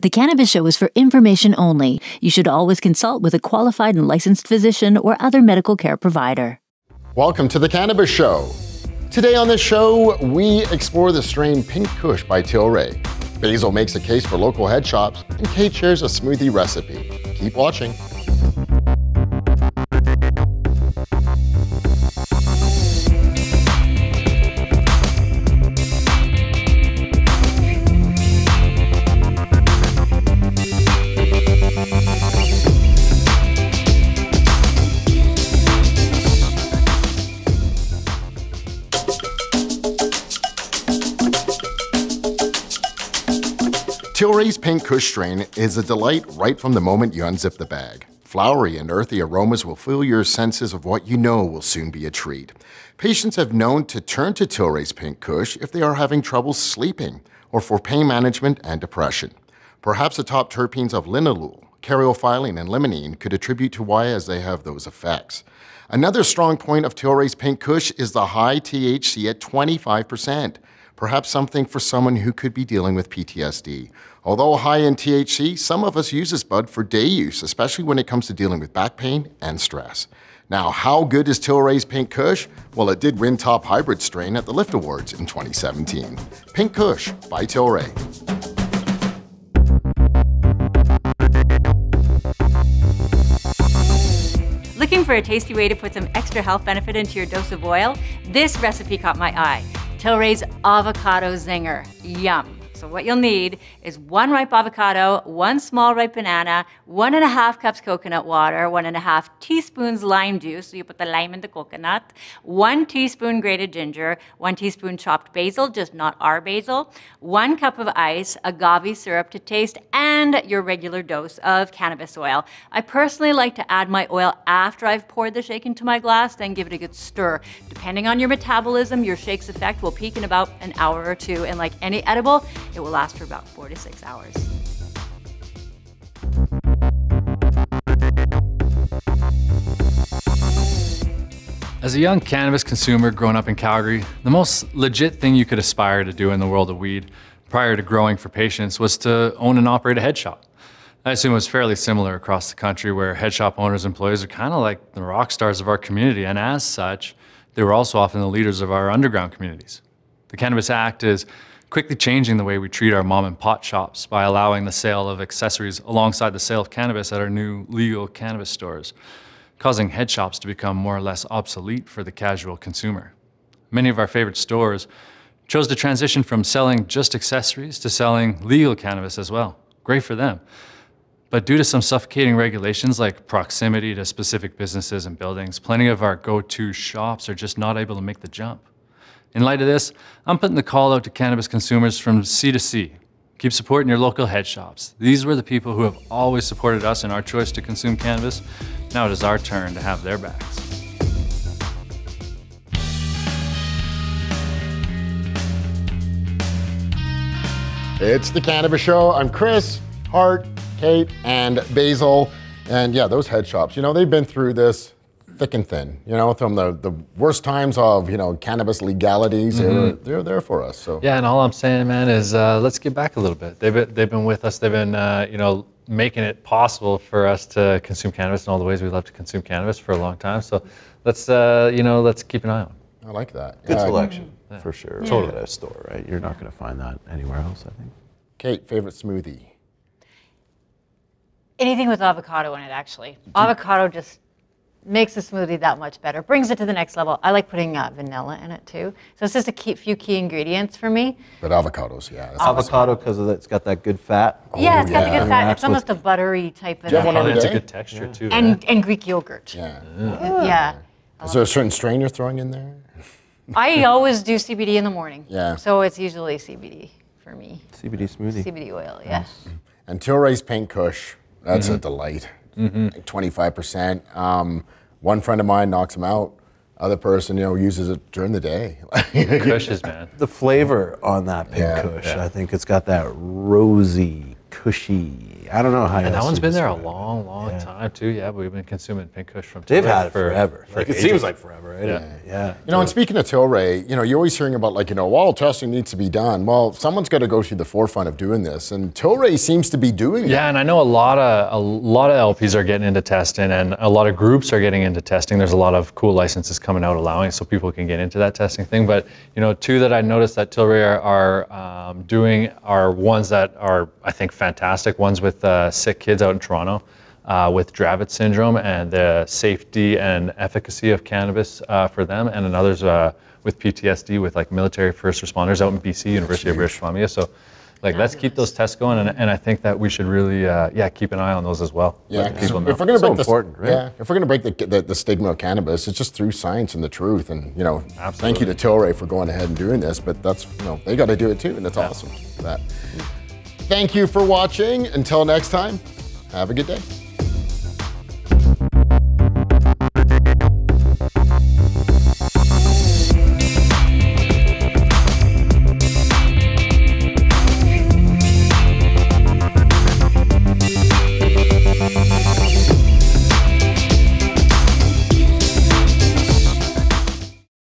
The Cannabis Show is for information only. You should always consult with a qualified and licensed physician or other medical care provider. Welcome to The Cannabis Show. Today on this show, we explore the strain Pink Kush by Tilray. Basil makes a case for local head shops, and Kate shares a smoothie recipe. Keep watching. Tilray's Pink Kush strain is a delight right from the moment you unzip the bag. Flowery and earthy aromas will fill your senses of what you know will soon be a treat. Patients have known to turn to Tilray's Pink Kush if they are having trouble sleeping or for pain management and depression. Perhaps the top terpenes of linalool, caryophyllene, and limonene could attribute to why, as they have those effects. Another strong point of Tilray's Pink Kush is the high THC at 25%. Perhaps something for someone who could be dealing with PTSD. Although high in THC, some of us use this bud for day use, especially when it comes to dealing with back pain and stress. Now, how good is Tilray's Pink Kush? Well, it did win Top Hybrid Strain at the Lift Awards in 2017. Pink Kush by Tilray. Looking for a tasty way to put some extra health benefit into your dose of oil? This recipe caught my eye. Tilray's Avocado Zinger. Yum. So what you'll need is 1 ripe avocado, 1 small ripe banana, 1.5 cups coconut water, 1.5 teaspoons lime juice, so you put the lime in the coconut, 1 teaspoon grated ginger, 1 teaspoon chopped basil, just not our basil, 1 cup of ice, agave syrup to taste, and your regular dose of cannabis oil. I personally like to add my oil after I've poured the shake into my glass, then give it a good stir. Depending on your metabolism, your shake's effect will peak in about an hour or two, and like any edible, it will last for about 4 to 6 hours. As a young cannabis consumer growing up in Calgary, the most legit thing you could aspire to do in the world of weed prior to growing for patients was to own and operate a head shop. I assume it was fairly similar across the country where head shop owners and employees are kind of like the rock stars of our community, and as such, they were also often the leaders of our underground communities. The Cannabis Act is quickly changing the way we treat our mom and pop shops by allowing the sale of accessories alongside the sale of cannabis at our new legal cannabis stores, causing head shops to become more or less obsolete for the casual consumer. Many of our favorite stores chose to transition from selling just accessories to selling legal cannabis as well. Great for them. But due to some suffocating regulations like proximity to specific businesses and buildings, plenty of our go-to shops are just not able to make the jump. In light of this, I'm putting the call out to cannabis consumers from C to C. Keep supporting your local head shops. These were the people who have always supported us in our choice to consume cannabis. Now it is our turn to have their backs. It's The Cannabis Show. I'm Chris, Hart, Kate, and Basil. And yeah, those head shops, you know, they've been through this thick and thin, you know, from the worst times of, you know, cannabis legalities. They're there for us. So yeah, and all I'm saying, man, is let's give back a little bit. They've been with us. They've been you know, making it possible for us to consume cannabis in all the ways we love to consume cannabis for a long time. So let's you know, let's keep an eye on. I like that. Good selection, for sure. Yeah. Totally at a store, right? You're not going to find that anywhere else, I think. Kate, favorite smoothie? Anything with avocado in it, actually. Avocado just makes the smoothie that much better, brings it to the next level. I like putting vanilla in it too. So it's just a few key ingredients for me. But avocados, yeah. Avocado, because it's got that good fat. Yeah, it's got the good fat. It's Matched almost a buttery type of Do you have one every It's a day? good texture too. and Greek yogurt. Yeah. Yeah. Is there a certain strain you're throwing in there? I always do CBD in the morning. Yeah. So it's usually CBD for me. CBD smoothie. CBD oil, yeah. And Tilray's Pink Kush, that's a delight. Like 25%. One friend of mine knocks them out. Other person, you know, uses it during the day. Kushes, man. The flavor on that Pink Kush, I think it's got that rosy Cushy. I don't know how. And that else one's you been there a describe it. long time too. Yeah, but we've been consuming Pink Kush from They've Tilray had it forever. Like it ages. seems like forever, right? Yeah. You know, and speaking of Tilray, you know, you're always hearing about, like, you know, well, testing needs to be done. Well, someone's got to go through the forefront of doing this, and Tilray seems to be doing it. Yeah, and I know a lot of LPs are getting into testing, and a lot of groups are getting into testing. There's a lot of cool licenses coming out allowing, so people can get into that testing thing. But you know, two that I noticed that Tilray are doing are ones that are, I think, fantastic. One's with sick kids out in Toronto with Dravet syndrome and the safety and efficacy of cannabis for them, and another's with PTSD with like military first responders out in BC, University of British Columbia. So like, let's keep those tests going, and I think that we should really, keep an eye on those as well. Yeah, Let people know. if we're going to break important, right? Yeah, if we're going to break the stigma of cannabis, it's just through science and the truth. And you know, Absolutely. thank you to Tilray for going ahead and doing this. But that's, you know, they got to do it too, and that's awesome. That. Thank you for watching. Until next time, have a good day.